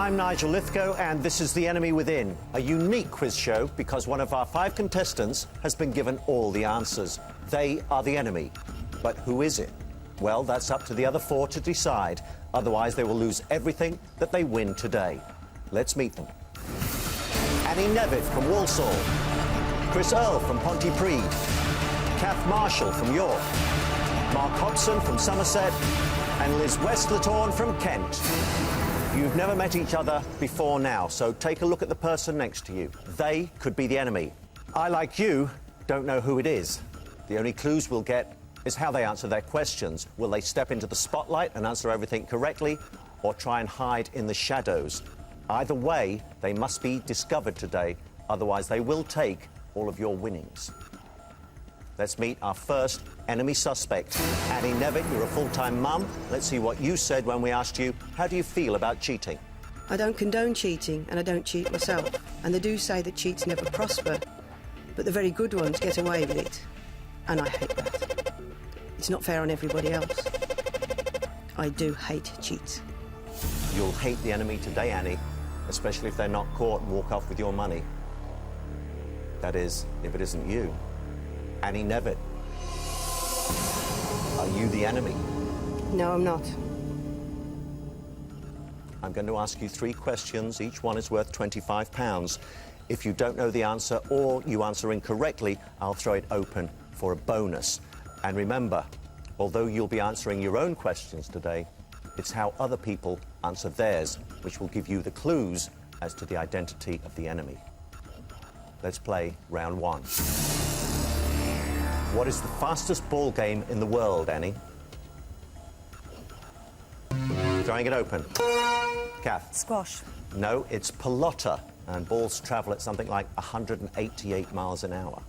I'm Nigel Lythgoe, and this is The Enemy Within, a unique quiz show because one of our 5 contestants has been given all the answers. They are the enemy. But who is it? Well, that's up to the other 4 to decide. Otherwise, they will lose everything that they win today. Let's meet them. Annie Nevitt from Walsall. Chris Earle from Pontypridd. Kath Marshall from York. Mark Hobson from Somerset. And Liz Westlatorn from Kent. You've never met each other before now, so take a look at the person next to you. They could be the enemy. I, like you, don't know who it is. The only clues we'll get is how they answer their questions. Will they step into the spotlight and answer everything correctly, or try and hide in the shadows? Either way, they must be discovered today, otherwise they will take all of your winnings. Let's meet our first enemy suspect. Annie Nevitt, you're a full-time mum. Let's see what you said when we asked you, how do you feel about cheating? I don't condone cheating, and I don't cheat myself. And they do say that cheats never prosper, but the very good ones get away with it. And I hate that. It's not fair on everybody else. I do hate cheats. You'll hate the enemy today, Annie, especially if they're not caught and walk off with your money. That is, if it isn't you. Annie Nevitt. Are you the enemy? No, I'm not. I'm going to ask you 3 questions. Each one is worth £25. If you don't know the answer or you answer incorrectly, I'll throw it open for a bonus. And remember, although you'll be answering your own questions today, it's how other people answer theirs, which will give you the clues as to the identity of the enemy. Let's play round 1. What is the fastest ball game in the world, Annie? Throwing it open. Kath? Squash. No, it's pelota, and balls travel at something like 188 miles an hour.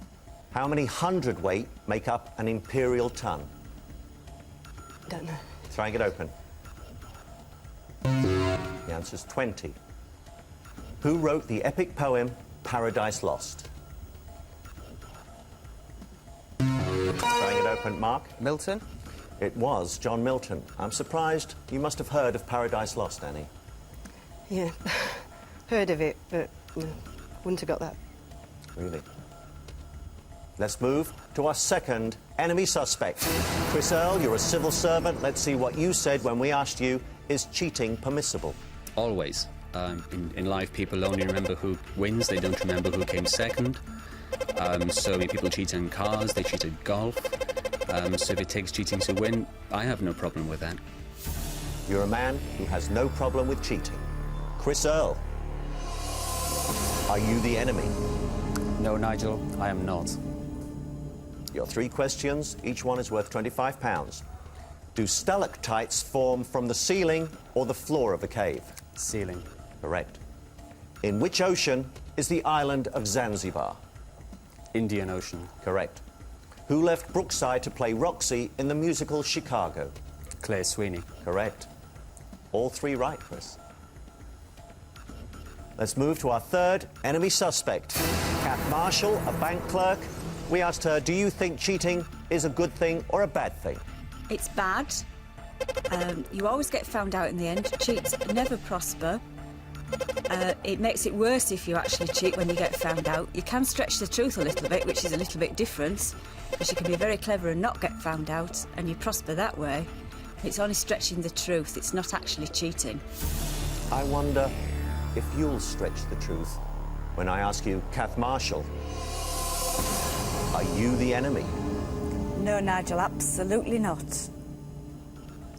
How many hundredweight make up an imperial ton? Don't know. Throwing it open. The answer's 20. Who wrote the epic poem Paradise Lost? Throwing it open, Mark. Milton? It was John Milton. I'm surprised you must have heard of Paradise Lost, Annie. Yeah, heard of it, but no, wouldn't have got that. Really? Let's move to our second enemy suspect. Chris Earle, you're a civil servant. Let's see what you said when we asked you, is cheating permissible? Always. In life, people only remember who wins, they don't remember who came second. So many people cheat in cars, they cheat at golf. So if it takes cheating to win, I have no problem with that. You're a man who has no problem with cheating. Chris Earle, are you the enemy? No, Nigel, I am not. Your 3 questions, each one is worth £25. Do stalactites form from the ceiling or the floor of a cave? Ceiling. Correct. In which ocean is the island of Zanzibar? Indian Ocean. Correct. Who left Brookside to play Roxy in the musical Chicago? Claire Sweeney. Correct. All 3 right, Chris. Let's move to our third enemy suspect. Kath Marshall, a bank clerk. We asked her, do you think cheating is a good thing or a bad thing? It's bad. You always get found out in the end. Cheats never prosper. It makes it worse if you actually cheat when you get found out. You can stretch the truth a little bit, which is a little bit different, because you can be very clever and not get found out, and you prosper that way. It's only stretching the truth, it's not actually cheating. I wonder if you'll stretch the truth when I ask you, Kath Marshall, are you the enemy? No, Nigel, absolutely not.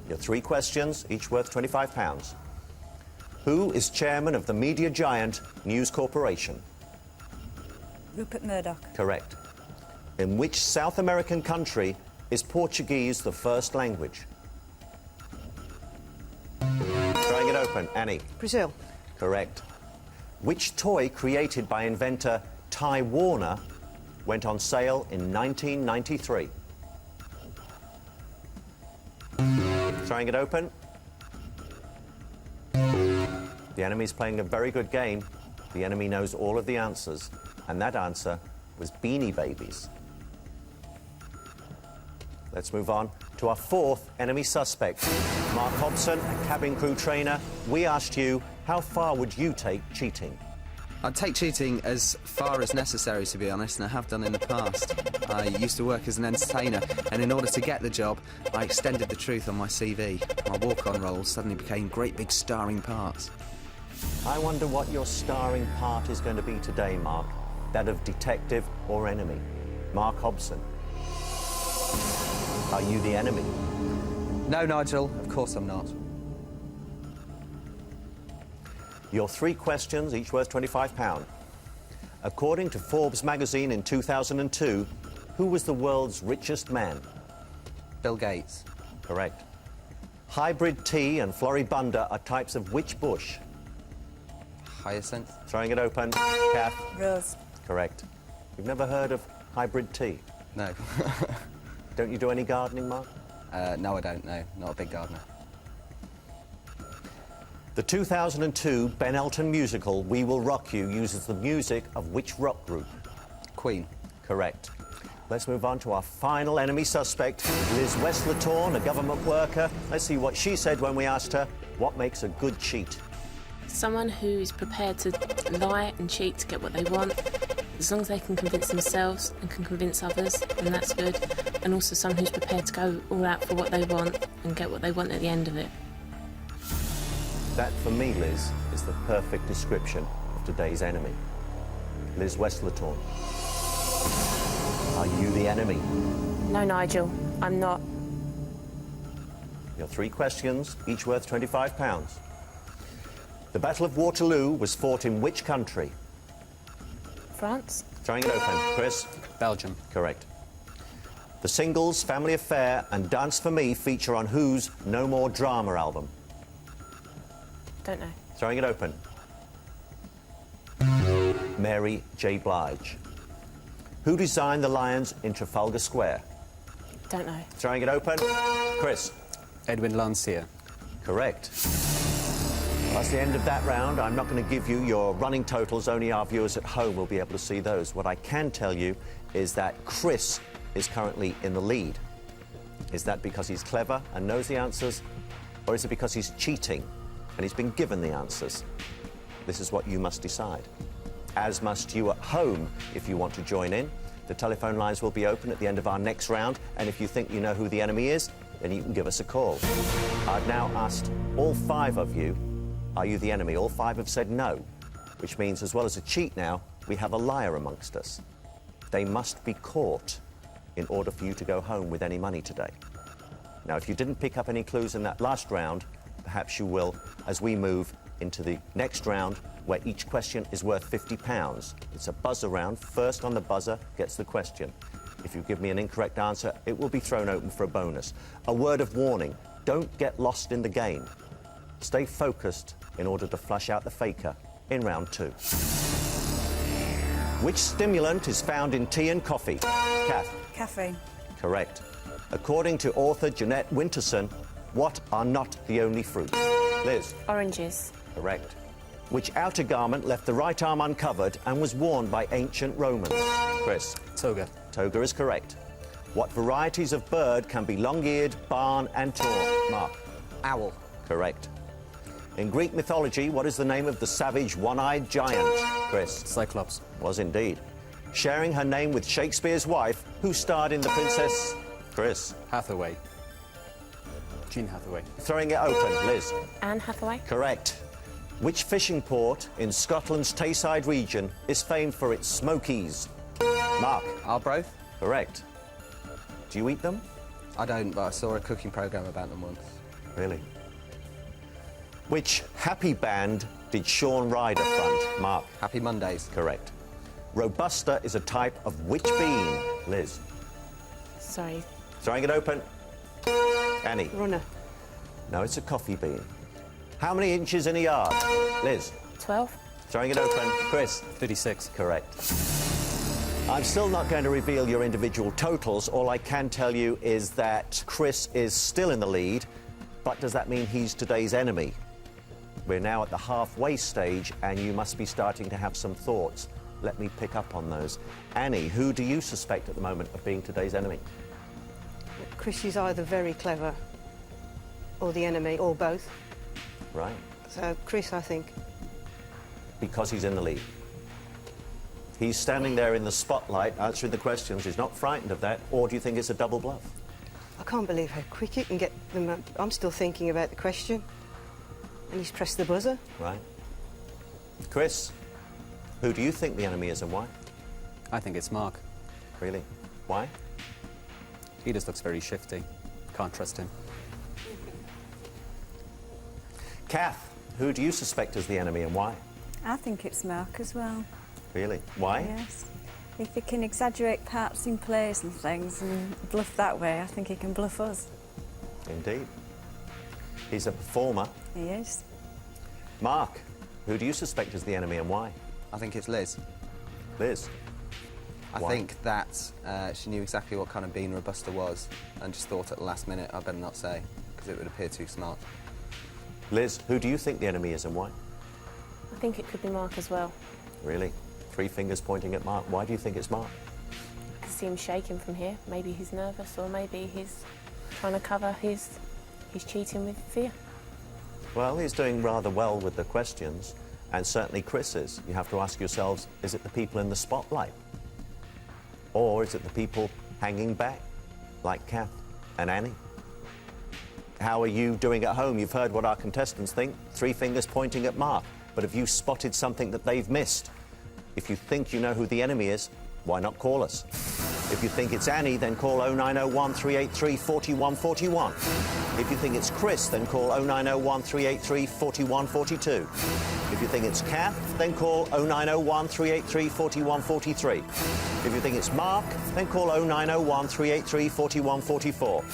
Your 3 questions, each worth £25. Who is chairman of the media giant News Corporation? Rupert Murdoch. Correct. In which South American country is Portuguese the first language? Throwing it open, Annie. Brazil. Correct. Which toy created by inventor Ty Warner went on sale in 1993? Throwing it open. The enemy's playing a very good game. The enemy knows all of the answers, and that answer was Beanie Babies. Let's move on to our fourth enemy suspect. Mark Hobson, a cabin crew trainer. We asked you, How far would you take cheating? I'd take cheating as far as necessary, to be honest, and I have done in the past. I used to work as an entertainer, and in order to get the job, I extended the truth on my CV. My walk-on roles suddenly became great big starring parts. I wonder what your starring part is going to be today, Mark. That of detective or enemy? Mark Hobson. Are you the enemy? No, Nigel, of course I'm not. Your 3 questions, each worth £25. According to Forbes magazine in 2002, who was the world's richest man? Bill Gates. Correct. Hybrid tea and floribunda are types of which bush? Hyacinth. Throwing it open. Kath. Rose. Correct. You've never heard of hybrid tea? No. Don't you do any gardening, Mark? No, I don't, no. Not a big gardener. The 2002 Ben Elton musical We Will Rock You uses the music of which rock group? Queen. Correct. Let's move on to our final enemy suspect, Liz Westlatorn, a government worker. Let's see what she said when we asked her, what makes a good cheat? Someone who is prepared to lie and cheat to get what they want, as long as they can convince themselves and can convince others, then that's good. And also someone who's prepared to go all out for what they want and get what they want at the end of it. That, for me, Liz, is the perfect description of today's enemy. Liz Westlatorn. Are you the enemy? No, Nigel, I'm not. Your 3 questions, each worth £25. The Battle of Waterloo was fought in which country? France? Throwing it open. Chris? Belgium. Correct. The singles Family Affair and Dance For Me feature on whose No More Drama album? Don't know. Throwing it open. Mary J. Blige. Who designed the lions in Trafalgar Square? Don't know. Throwing it open. Chris? Edwin Landseer. Correct. Well, that's the end of that round. I'm not going to give you your running totals. Only our viewers at home will be able to see those. What I can tell you is that Chris is currently in the lead. Is that because he's clever and knows the answers, or is it because he's cheating and he's been given the answers? This is what you must decide. As must you at home if you want to join in. The telephone lines will be open at the end of our next round, and if you think you know who the enemy is, then you can give us a call. I've now asked all 5 of you, are you the enemy? All 5 have said no, which means as well as a cheat now, we have a liar amongst us. They must be caught in order for you to go home with any money today. Now, if you didn't pick up any clues in that last round, perhaps you will as we move into the next round, where each question is worth £50. It's a buzzer round. First on the buzzer gets the question. If you give me an incorrect answer, it will be thrown open for a bonus. A word of warning, don't get lost in the game. Stay focused in order to flush out the faker in round 2. Which stimulant is found in tea and coffee? Kath? Caffeine. Correct. According to author Jeanette Winterson, what are not the only fruit? Liz? Oranges. Correct. Which outer garment left the right arm uncovered and was worn by ancient Romans? Chris? Toga. Toga is correct. What varieties of bird can be long-eared, barn and tawny? Mark? Owl. Correct. In Greek mythology, what is the name of the savage one-eyed giant? Chris? Cyclops. Was indeed. Sharing her name with Shakespeare's wife, who starred in The Princess? Chris? Hathaway. Jean Hathaway. Throwing it open. Liz? Anne Hathaway? Correct. Which fishing port in Scotland's Tayside region is famed for its smokies? Mark? Arbroath. Correct. Do you eat them? I don't, but I saw a cooking programme about them once. Really? Which happy band did Shaun Ryder front? Mark? Happy Mondays. Correct. Robusta is a type of which bean? Liz? Sorry. Throwing it open. Annie? Runner. No, it's a coffee bean. How many inches in a yard? Liz? 12. Throwing it open. Chris? 36. Correct. I'm still not going to reveal your individual totals. All I can tell you is that Chris is still in the lead, but does that mean he's today's enemy? We're now at the halfway stage, and you must be starting to have some thoughts. Let me pick up on those. Annie, who do you suspect at the moment of being today's enemy? Chris is either very clever or the enemy, or both. Right. So, Chris, I think. Because he's in the lead. He's standing there in the spotlight answering the questions. He's not frightened of that. Or do you think it's a double bluff? I can't believe how quick you can get them up. I'm still thinking about the question. And he's pressed the buzzer. Right. Chris, who do you think the enemy is and why? I think it's Mark. Really? Why? He just looks very shifty. Can't trust him. Kath, who do you suspect is the enemy and why? I think it's Mark as well. Really? Why? Yes. If he can exaggerate parts in plays and things and bluff that way, I think he can bluff us. Indeed. He's a performer. He is. Mark, who do you suspect is the enemy and why? I think it's Liz. Liz. I Why? think that she knew exactly what kind of bean Robusta was and just thought at the last minute, I better not say, because it would appear too smart. Liz, who do you think the enemy is and why? I think it could be Mark as well. Really? 3 fingers pointing at Mark. Why do you think it's Mark? I can see him shaking from here. Maybe he's nervous, or maybe he's trying to cover his cheating with fear. Well, he's doing rather well with the questions, and certainly Chris is. You have to ask yourselves, is it the people in the spotlight? Or is it the people hanging back, like Kath and Annie? How are you doing at home? You've heard what our contestants think. 3 fingers pointing at Mark. But have you spotted something that they've missed? If you think you know who the enemy is, why not call us? If you think it's Annie, then call 0901 383 4141. If you think it's Chris, then call 0901 383 4142. If you think it's Kath, then call 0901 383 4143. If you think it's Mark, then call 0901 383 4144.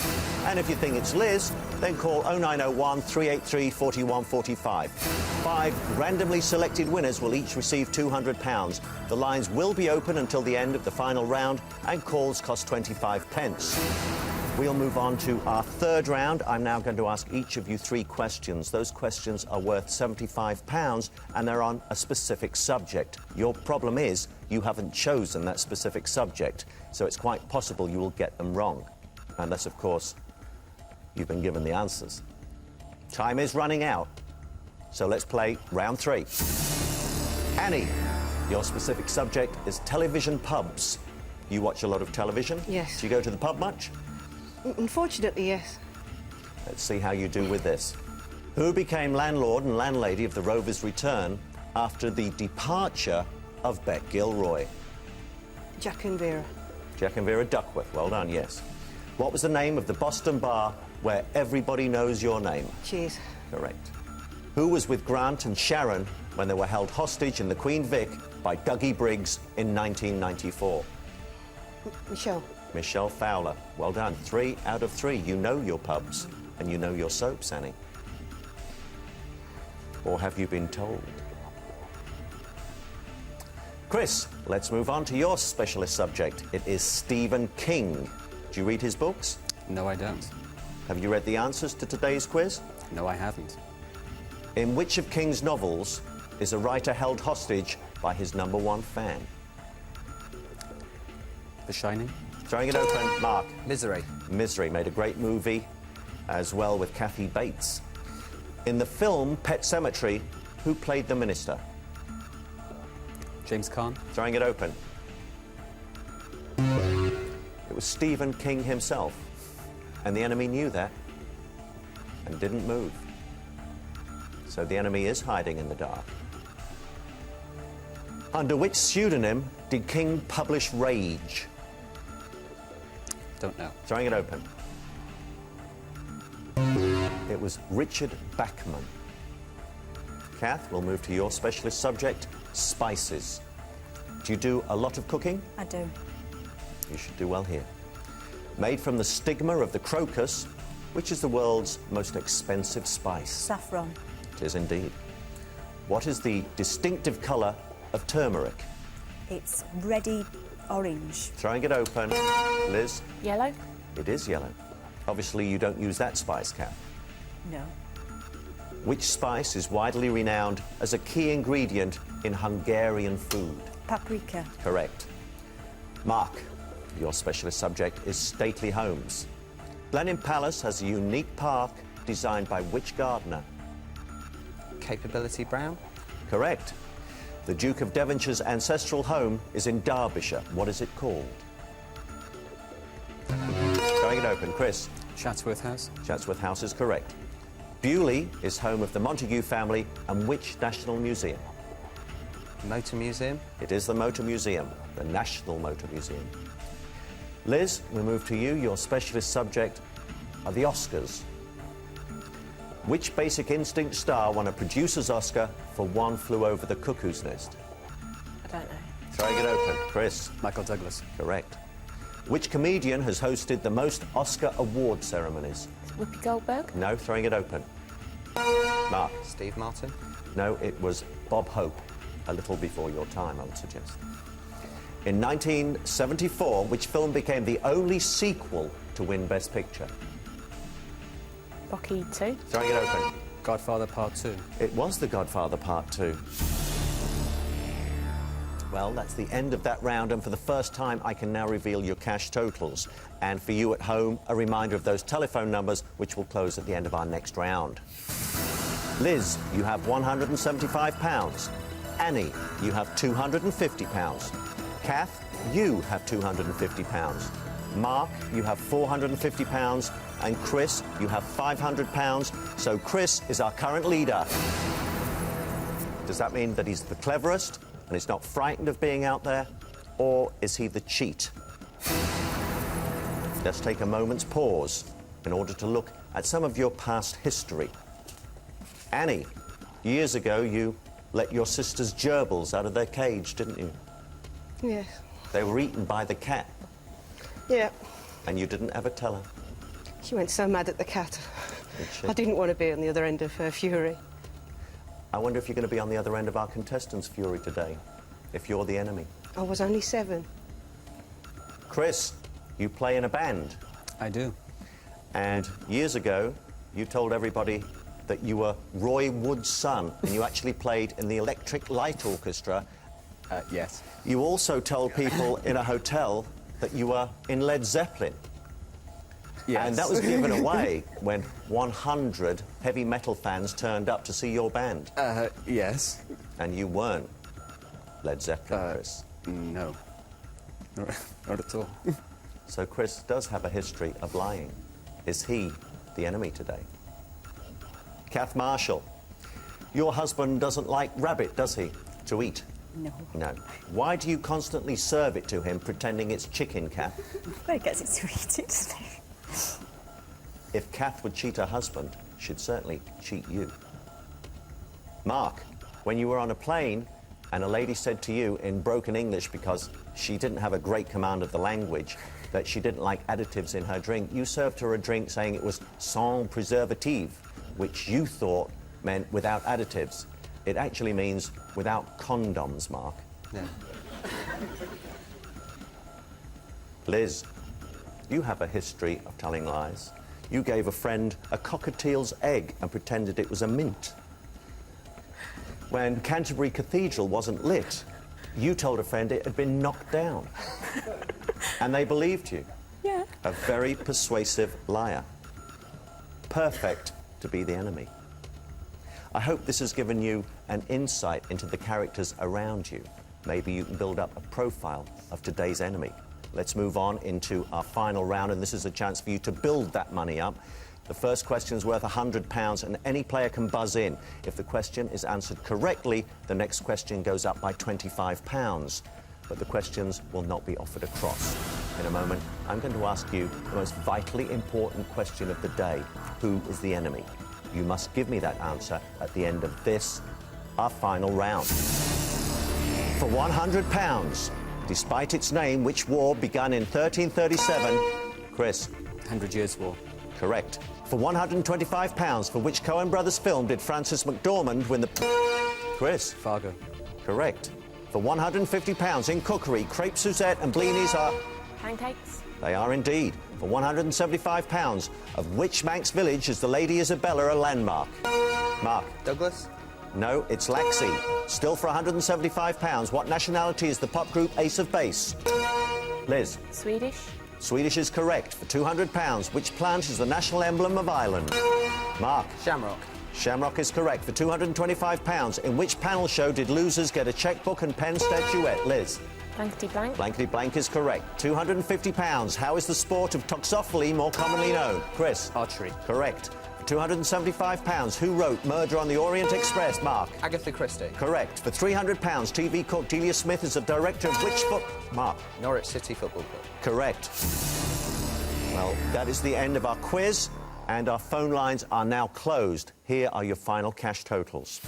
And if you think it's Liz, then call 0901 383 4145. 5 randomly selected winners will each receive £200. The lines will be open until the end of the final round, and calls cost 25p. We'll move on to our 3rd round. I'm now going to ask each of you 3 questions. Those questions are worth £75, and they're on a specific subject. Your problem is you haven't chosen that specific subject, so it's quite possible you will get them wrong, unless, of course, you've been given the answers. Time is running out, so let's play round 3. Annie, your specific subject is television pubs. You watch a lot of television? Yes. Do you go to the pub much? Unfortunately, yes. Let's see how you do with this. Who became landlord and landlady of the Rovers' Return after the departure of Beck Gilroy? Jack and Vera. Jack and Vera Duckworth. Well done, yes. What was the name of the Boston bar where everybody knows your name? Cheers. Correct. Who was with Grant and Sharon when they were held hostage in the Queen Vic by Dougie Briggs in 1994? Michelle. Michelle Fowler. Well done. 3 out of 3. You know your pubs and you know your soaps, Annie. Or have you been told? Chris, let's move on to your specialist subject. It is Stephen King. Do you read his books? No, I don't. Have you read the answers to today's quiz? No, I haven't. In which of King's novels is a writer held hostage by his #1 fan? The Shining? Throwing it open, Mark. Misery. Misery made a great movie, as well with Kathy Bates. In the film Pet Sematary, who played the minister? James Caan? Throwing it open. It was Stephen King himself, and the enemy knew that and didn't move. So the enemy is hiding in the dark. Under which pseudonym did King publish Rage? Don't know. Throwing it open. It was Richard Bachman. Kath, we'll move to your specialist subject, spices. Do you do a lot of cooking? I do. You should do well here. Made from the stigma of the crocus, which is the world's most expensive spice? Saffron. It is indeed. What is the distinctive colour of turmeric? It's reddy orange. Throwing it open. Liz? Yellow? It is yellow. Obviously, you don't use that spice, Kath. No. Which spice is widely renowned as a key ingredient in Hungarian food? Paprika. Correct. Mark, your specialist subject is stately homes. Blenheim Palace has a unique park designed by which gardener? Capability Brown? Correct. The Duke of Devonshire's ancestral home is in Derbyshire. What is it called? Throwing it open. Chris? Chatsworth House? Chatsworth House is correct. Bewley is home of the Montague family and which national museum? Motor Museum? It is the Motor Museum, the National Motor Museum. Liz, we move to you. Your specialist subject are the Oscars. Which Basic Instinct star won a producer's Oscar for One Flew Over the Cuckoo's Nest? I don't know. Throwing it open. Chris? Michael Douglas? Correct. Which comedian has hosted the most Oscar award ceremonies? Whoopi Goldberg? No, throwing it open. Mark? Steve Martin? No, it was Bob Hope. A little before your time, I would suggest. In 1974, which film became the only sequel to win Best Picture? Rocky 2? Throwing it open. Godfather Part 2? It was The Godfather Part 2. Well, that's the end of that round, and for the first time, I can now reveal your cash totals. And for you at home, a reminder of those telephone numbers, which will close at the end of our next round. Liz, you have £175. Annie, you have £250. Kath, you have £250. Mark, you have £450. And Chris, you have £500. So Chris is our current leader. Does that mean that he's the cleverest and he's not frightened of being out there? Or is he the cheat? Let's take a moment's pause in order to look at some of your past history. Annie, years ago you let your sister's gerbils out of their cage, didn't you? Yes. They were eaten by the cat, Yeah. and you didn't ever tell her. She went so mad at the cat. Did she? I didn't want to be on the other end of her fury. I wonder if you're going to be on the other end of our contestants' fury today, if you're the enemy. I was only 7. Chris, you play in a band, I do. and years ago you told everybody that you were Roy Wood's son, and you actually played in the Electric Light Orchestra. Yes. You also told people in a hotel that you were in Led Zeppelin. Yes. And that was given away when 100 heavy metal fans turned up to see your band. Yes. And you weren't Led Zeppelin, Chris. No. Not at all. So Chris does have a history of lying. Is he the enemy today? Kath Marshall, your husband doesn't like rabbit, does he, to eat? No. No. Why do you constantly serve it to him, pretending it's chicken, Kath? Well, he gets it to eat it, doesn't he? If Kath would cheat her husband, she'd certainly cheat you. Mark, when you were on a plane and a lady said to you in broken English, because she didn't have a great command of the language, that she didn't like additives in her drink, you served her a drink saying it was sans préservatif, which you thought meant without additives. It actually means without condoms, Mark. Yeah. Liz, you have a history of telling lies. You gave a friend a cockatiel's egg and pretended it was a mint. When Canterbury Cathedral wasn't lit, you told a friend it had been knocked down. And they believed you. Yeah. A very persuasive liar. Perfect to be the enemy. I hope this has given you an insight into the characters around you. Maybe you can build up a profile of today's enemy. Let's move on into our final round, and this is a chance for you to build that money up. The first question is worth £100, and any player can buzz in. If the question is answered correctly, the next question goes up by £25. But the questions will not be offered across. In a moment, I'm going to ask you the most vitally important question of the day. Who is the enemy? You must give me that answer at the end of this, our final round. For £100, despite its name, which war began in 1337? Chris? 100 Years' War. Correct. For £125, for which Coen Brothers film did Francis McDormand win the... Chris? Fargo. Correct. For £150 in cookery, crepe Suzette and blinis are... Pancakes? They are indeed. For £175, of which Manx village is the Lady Isabella a landmark? Mark? Douglas? No, it's Laxey. Still for £175, what nationality is the pop group Ace of Base? Liz? Swedish? Swedish is correct. For £200, which plant is the national emblem of Ireland? Mark? Shamrock. Shamrock is correct for £225. In which panel show did losers get a checkbook and pen statuette? Liz? Blankety blank. Blankety blank is correct. £250. How is the sport of toxophilie more commonly known? Chris? Archery. Correct. For £275. Who wrote Murder on the Orient Express? Mark? Agatha Christie. Correct. For £300. TV cook Delia Smith is the director of which Mark? Norwich City Football Club. Correct. Well, that is the end of our quiz, and our phone lines are now closed. Here are your final cash totals.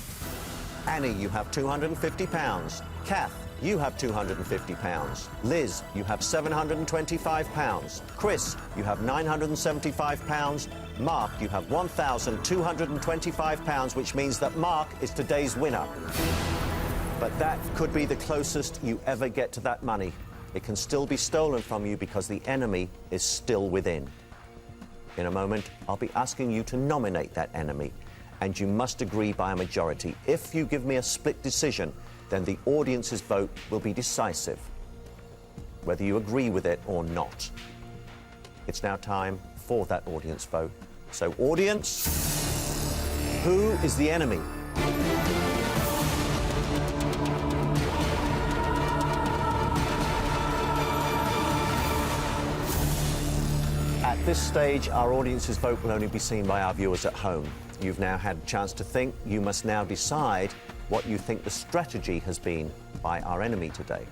Annie, you have £250. Kath, you have £250. Liz, you have £725. Chris, you have £975. Mark, you have £1,225, which means that Mark is today's winner. But that could be the closest you ever get to that money. It can still be stolen from you because the enemy is still within. In a moment, I'll be asking you to nominate that enemy, and you must agree by a majority. If you give me a split decision, then the audience's vote will be decisive, whether you agree with it or not. It's now time for that audience vote. So, audience, who is the enemy? At this stage, our audience's vote will only be seen by our viewers at home. You've now had a chance to think. You must now decide what you think the strategy has been by our enemy today.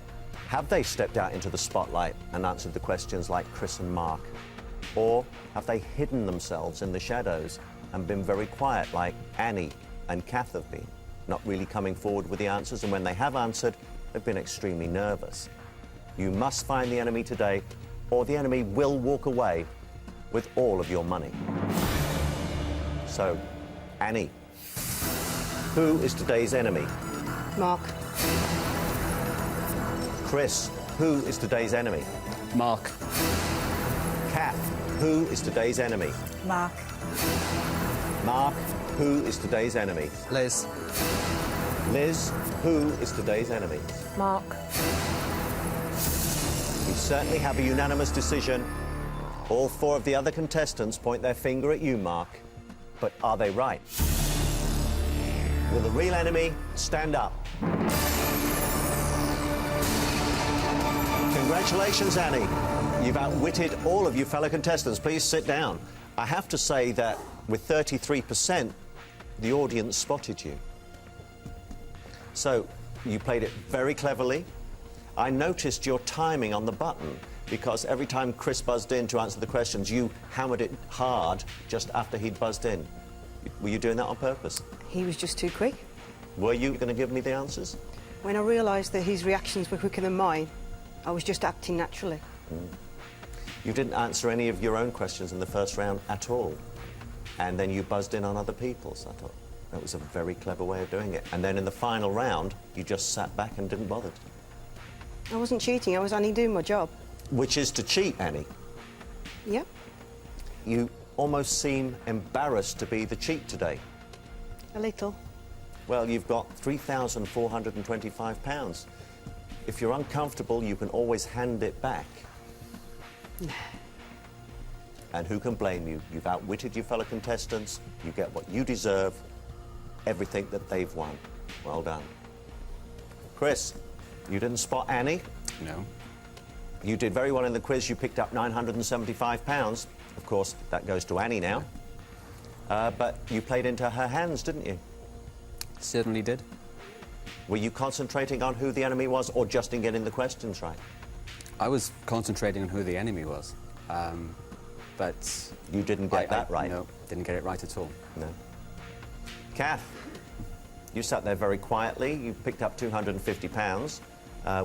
Have they stepped out into the spotlight and answered the questions like Chris and Mark? Or have they hidden themselves in the shadows and been very quiet like Annie and Kath have been, not really coming forward with the answers, and when they have answered, they've been extremely nervous? You must find the enemy today, or the enemy will walk away with all of your money. So, Annie, who is today's enemy? Mark. Chris, who is today's enemy? Mark. Kath, who is today's enemy? Mark. Mark, who is today's enemy? Liz. Liz, who is today's enemy? Mark. We certainly have a unanimous decision. All four of the other contestants point their finger at you, Mark. But are they right? Will the real enemy stand up? Congratulations, Annie. You've outwitted all of you fellow contestants. Please sit down. I have to say that with 33%, the audience spotted you. So, you played it very cleverly. I noticed your timing on the button, because every time Chris buzzed in to answer the questions, you hammered it hard just after he'd buzzed in. Were you doing that on purpose? He was just too quick. Were you going to give me the answers? When I realised that his reactions were quicker than mine, I was just acting naturally. You didn't answer any of your own questions in the first round at all. And then you buzzed in on other people's. I thought that was a very clever way of doing it. And then in the final round, you just sat back and didn't bother. I wasn't cheating, I was only doing my job. Which is to cheat, Annie. Yep. You almost seem embarrassed to be the cheat today. A little. Well, you've got £3,425. If you're uncomfortable, you can always hand it back. And who can blame you? You've outwitted your fellow contestants. You get what you deserve, everything that they've won. Well done. Chris, you didn't spot Annie. No. You did very well in the quiz. You picked up £975. Of course, that goes to Annie now. But you played into her hands, didn't you? Certainly did. Were you concentrating on who the enemy was, or just in getting the questions right? I was concentrating on who the enemy was. But You didn't get that right. No, didn't get it right at all. No. Kath, you sat there very quietly. You picked up £250,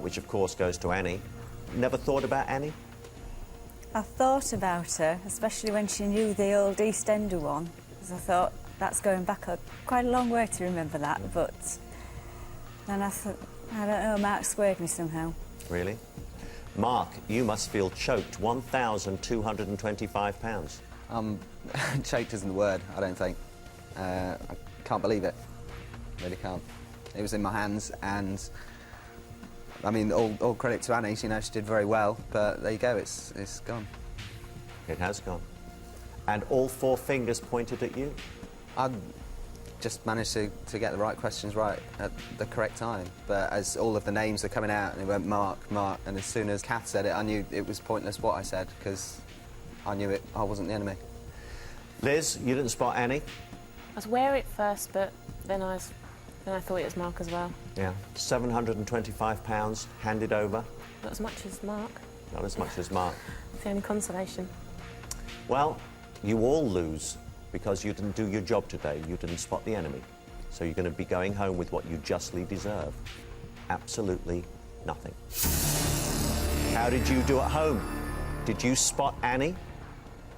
which of course goes to Annie. Never thought about Annie? I thought about her, especially when she knew the old East Ender one, because I thought that's going back quite a long way to remember that, but then I thought, I don't know, Mark squared me somehow. Really? Mark, you must feel choked. £1,225. Choked isn't the word, I don't think. I can't believe it. Really can't. It was in my hands, and I mean, all credit to Annie. You know, she did very well, but there you go. It's gone. It has gone. And all four fingers pointed at you. just managed to get the right questions right at the correct time. But as all of the names were coming out, and it went Mark, Mark, and as soon as Kath said it, I knew it was pointless what I said, because I knew I wasn't the enemy. Liz, you didn't spot Annie? I was wary at first, but then I thought it was Mark as well. Yeah. £725 handed over. Not as much as Mark. Not as much as Mark. It's the only consolation. Well, you all lose because you didn't do your job today. You didn't spot the enemy. So you're going to be going home with what you justly deserve. Absolutely nothing. How did you do at home? Did you spot Annie?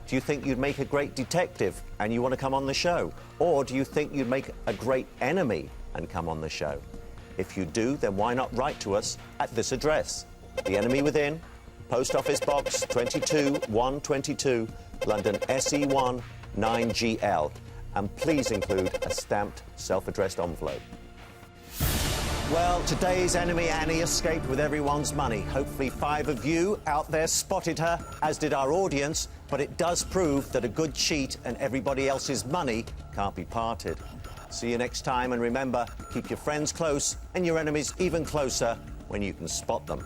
Do you think you'd make a great detective and you want to come on the show? Or do you think you'd make a great enemy and come on the show? If you do, then why not write to us at this address? The Enemy Within, Post Office Box 22122, London SE1 9GL. And please include a stamped self-addressed envelope. Well, today's enemy Annie escaped with everyone's money. Hopefully 5 of you out there spotted her, as did our audience, but it does prove that a good cheat and everybody else's money can't be parted. See you next time, and remember, keep your friends close and your enemies even closer when you can spot them.